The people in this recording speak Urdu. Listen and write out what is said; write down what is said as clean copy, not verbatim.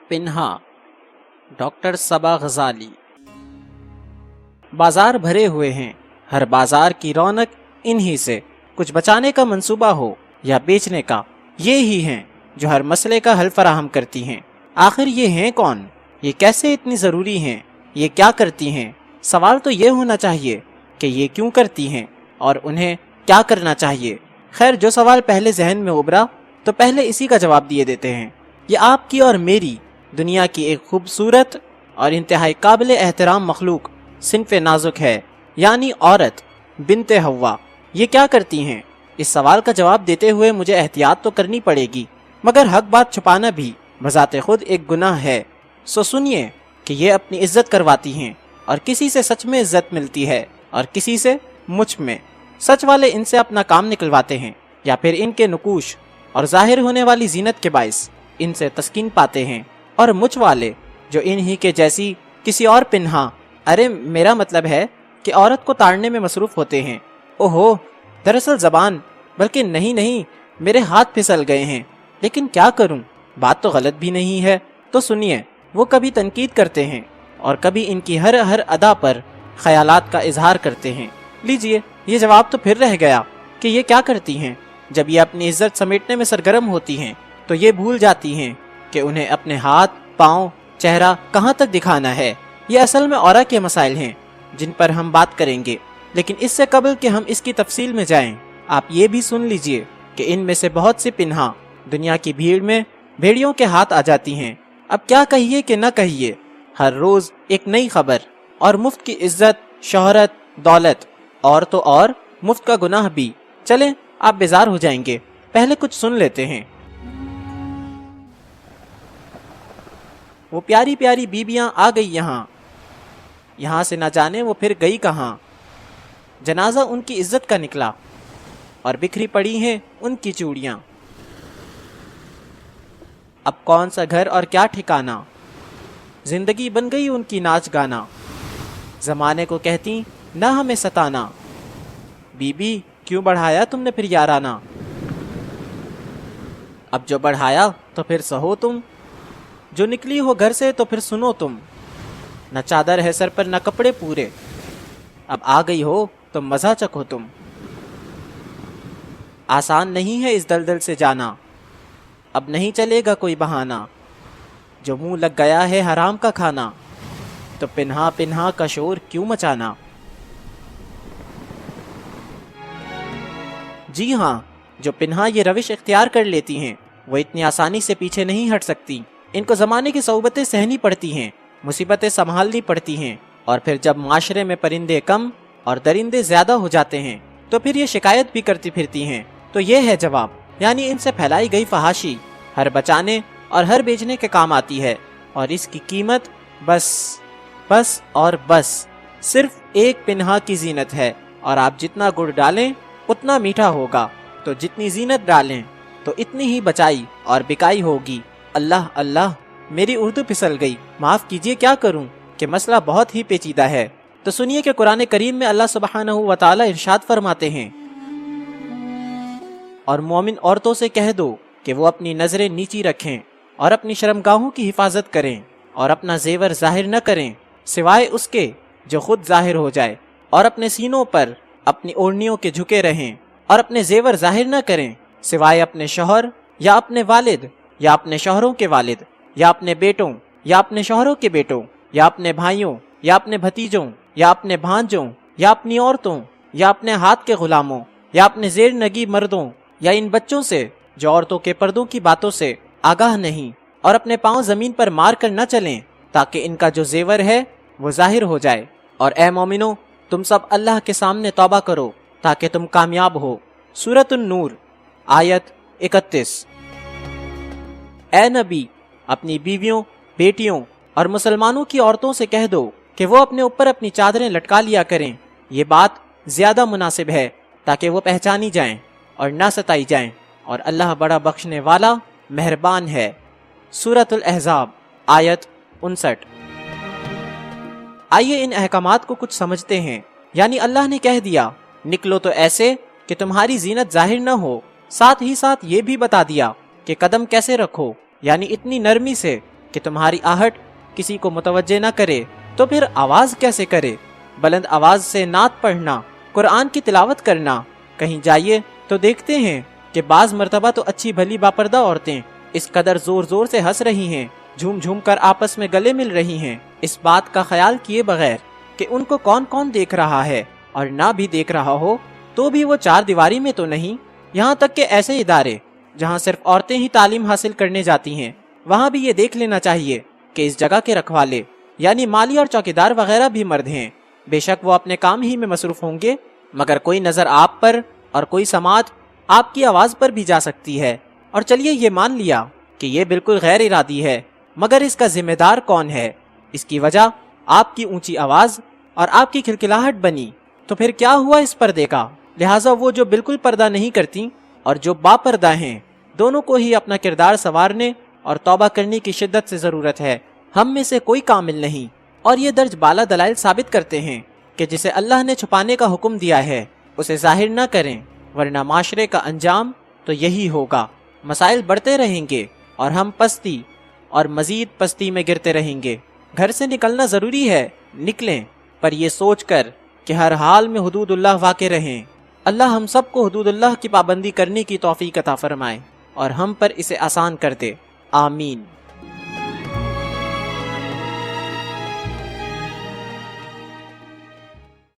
پنہا، ڈاکٹر صبا غزالی۔ بازار بھرے ہوئے ہیں، ہر بازار کی رونق انہی سے، کچھ بچانے کا منصوبہ ہو یا بیچنے کا، یہ ہی ہیں جو ہر مسئلے کا حل فراہم کرتی ہیں۔ آخر یہ ہیں کون؟ یہ کیسے اتنی ضروری ہیں؟ یہ کیا کرتی ہیں؟ سوال تو یہ ہونا چاہیے کہ یہ کیوں کرتی ہیں اور انہیں کیا کرنا چاہیے۔ خیر، جو سوال پہلے ذہن میں ابھرا تو پہلے اسی کا جواب دیے دیتے ہیں۔ یہ آپ کی اور میری دنیا کی ایک خوبصورت اور انتہائی قابل احترام مخلوق صنف نازک ہے، یعنی عورت بنت حوا۔ یہ کیا کرتی ہیں؟ اس سوال کا جواب دیتے ہوئے مجھے احتیاط تو کرنی پڑے گی، مگر حق بات چھپانا بھی بذات خود ایک گناہ ہے۔ سو سنیے کہ یہ اپنی عزت کرواتی ہیں، اور کسی سے سچ میں عزت ملتی ہے اور کسی سے مچھ میں۔ سچ والے ان سے اپنا کام نکلواتے ہیں، یا پھر ان کے نقوش اور ظاہر ہونے والی زینت کے باعث ان سے تسکین پاتے ہیں، اور مچھ والے جو انہی کے جیسی کسی اور پنہا، میرا مطلب ہے کہ عورت کو تاڑنے میں مصروف ہوتے ہیں۔ اوہو، دراصل زبان، بلکہ نہیں، میرے ہاتھ پھسل گئے ہیں، لیکن کیا کروں، بات تو غلط بھی نہیں ہے۔ تو سنیے، وہ کبھی تنقید کرتے ہیں اور کبھی ان کی ہر ادا پر خیالات کا اظہار کرتے ہیں۔ لیجئے، یہ جواب تو پھر رہ گیا کہ یہ کیا کرتی ہیں۔ جب یہ اپنی عزت سمیٹنے میں سرگرم ہوتی ہیں تو یہ بھول جاتی ہیں کہ انہیں اپنے ہاتھ، پاؤں، چہرہ کہاں تک دکھانا ہے۔ یہ اصل میں عورا کے مسائل ہیں جن پر ہم بات کریں گے، لیکن اس سے قبل کہ ہم اس کی تفصیل میں جائیں، آپ یہ بھی سن لیجئے کہ ان میں سے بہت سی پنہا دنیا کی بھیڑ میں بھیڑیوں کے ہاتھ آ جاتی ہیں۔ اب کیا کہیے کہ نہ کہیے، ہر روز ایک نئی خبر، اور مفت کی عزت، شہرت، دولت، اور تو اور مفت کا گناہ بھی۔ چلیں، آپ بیزار ہو جائیں گے، پہلے کچھ سن لیتے ہیں۔ وہ پیاری پیاری بیبیاں آ گئی یہاں سے نہ جانے وہ پھر گئی کہاں۔ جنازہ ان کی عزت کا نکلا اور بکھری پڑی ہیں ان کی چوڑیاں۔ اب کون سا گھر اور کیا ٹھکانا، زندگی بن گئی ان کی ناچ گانا۔ زمانے کو کہتی نہ ہمیں ستانا، بی بی کیوں بڑھایا تم نے پھر یارانہ۔ اب جو بڑھایا تو پھر سہو تم، جو نکلی ہو گھر سے تو پھر سنو تم۔ نہ چادر ہے سر پر نہ کپڑے پورے، اب آ گئی ہو تو مزہ چکھو تم۔ آسان نہیں ہے اس دلدل سے جانا، اب نہیں چلے گا کوئی بہانہ۔ جو منہ لگ گیا ہے حرام کا کھانا، تو پنہا پنہا کا شور کیوں مچانا۔ جی ہاں، جو پنہا یہ روش اختیار کر لیتی ہیں وہ اتنی آسانی سے پیچھے نہیں ہٹ سکتی۔ ان کو زمانے کی صعوبتیں سہنی پڑتی ہیں، مصیبتیں سنبھالنی پڑتی ہیں، اور پھر جب معاشرے میں پرندے کم اور درندے زیادہ ہو جاتے ہیں تو پھر یہ شکایت بھی کرتی پھرتی ہیں۔ تو یہ ہے جواب، یعنی ان سے پھیلائی گئی فحاشی ہر بچانے اور ہر بیچنے کے کام آتی ہے، اور اس کی قیمت بس اور بس صرف ایک پنہا کی زینت ہے۔ اور آپ جتنا گڑ ڈالیں اتنا میٹھا ہوگا، تو جتنی زینت ڈالیں تو اتنی ہی بچائی اور بکائی ہوگی۔ اللہ، میری اردو پھسل گئی، معاف کیجئے، کیا کروں کہ مسئلہ بہت ہی پیچیدہ ہے۔ تو سنیے کہ قرآن کریم میں اللہ سبحانہ و تعالی ارشاد فرماتے ہیں، اور مومن عورتوں سے کہہ دو کہ وہ اپنی نظریں نیچی رکھیں اور اپنی شرمگاہوں کی حفاظت کریں، اور اپنا زیور ظاہر نہ کریں سوائے اس کے جو خود ظاہر ہو جائے، اور اپنے سینوں پر اپنی اوڑھنیوں کے جھکے رہیں، اور اپنے زیور ظاہر نہ کریں سوائے اپنے شوہر یا اپنے والد یا اپنے شوہروں کے والد یا اپنے بیٹوں یا اپنے شوہروں کے بیٹوں یا اپنے بھائیوں یا اپنے بھتیجوں یا اپنے بھانجوں یا اپنی عورتوں یا اپنے ہاتھ کے غلاموں یا اپنے زیر نگی مردوں یا ان بچوں سے جو عورتوں کے پردوں کی باتوں سے آگاہ نہیں، اور اپنے پاؤں زمین پر مار کر نہ چلیں تاکہ ان کا جو زیور ہے وہ ظاہر ہو جائے۔ اور اے مومنو، تم سب اللہ کے سامنے توبہ کرو تاکہ تم کامیاب ہو۔ سورۃ النور آیت 31۔ اے نبی، اپنی بیویوں، بیٹیوں اور مسلمانوں کی عورتوں سے کہہ دو کہ وہ اپنے اوپر اپنی چادریں لٹکا لیا کریں، یہ بات زیادہ مناسب ہے تاکہ وہ پہچانی جائیں اور نہ ستائی جائیں، اور اللہ بڑا بخشنے والا مہربان ہے۔ سورۃ الاحزاب آیت 59۔ آئیے ان احکامات کو کچھ سمجھتے ہیں۔ یعنی اللہ نے کہہ دیا نکلو تو ایسے کہ تمہاری زینت ظاہر نہ ہو، ساتھ ہی ساتھ یہ بھی بتا دیا کہ قدم کیسے رکھو، یعنی اتنی نرمی سے کہ تمہاری آہٹ کسی کو متوجہ نہ کرے تو پھر آواز کیسے کرے؟ بلند آواز سے نعت پڑھنا، قرآن کی تلاوت کرنا، کہیں جائیے تو دیکھتے ہیں کہ بعض مرتبہ تو اچھی بھلی باپردہ عورتیں اس قدر زور زور سے ہنس رہی ہیں، جھوم جھوم کر آپس میں گلے مل رہی ہیں، اس بات کا خیال کیے بغیر کہ ان کو کون کون دیکھ رہا ہے، اور نہ بھی دیکھ رہا ہو تو بھی وہ چار دیواری میں تو نہیں۔ یہاں تک کہ ایسے ادارے جہاں صرف عورتیں ہی تعلیم حاصل کرنے جاتی ہیں، وہاں بھی یہ دیکھ لینا چاہیے کہ اس جگہ کے رکھوالے یعنی مالی اور چوکیدار وغیرہ بھی مرد ہیں۔ بے شک وہ اپنے کام ہی میں مصروف ہوں گے، مگر کوئی نظر آپ پر اور کوئی سماعت آپ کی آواز پر بھی جا سکتی ہے۔ اور چلیے یہ مان لیا کہ یہ بالکل غیر ارادی ہے، مگر اس کا ذمہ دار کون ہے؟ اس کی وجہ آپ کی اونچی آواز اور آپ کی کھلکھلاہٹ بنی، تو پھر کیا ہوا اس پردے کا؟ لہٰذا وہ جو بالکل پردہ نہیں کرتی اور جو با پردہ ہیں، دونوں کو ہی اپنا کردار سنوارنے اور توبہ کرنے کی شدت سے ضرورت ہے۔ ہم میں سے کوئی کامل نہیں، اور یہ درج بالا دلائل ثابت کرتے ہیں کہ جسے اللہ نے چھپانے کا حکم دیا ہے اسے ظاہر نہ کریں، ورنہ معاشرے کا انجام تو یہی ہوگا۔ مسائل بڑھتے رہیں گے اور ہم پستی اور مزید پستی میں گرتے رہیں گے۔ گھر سے نکلنا ضروری ہے، نکلیں، پر یہ سوچ کر کہ ہر حال میں حدود اللہ واقع رہیں۔ اللہ ہم سب کو حدود اللہ کی پابندی کرنے کی توفیق عطا فرمائے اور ہم پر اسے آسان کر دے، آمین۔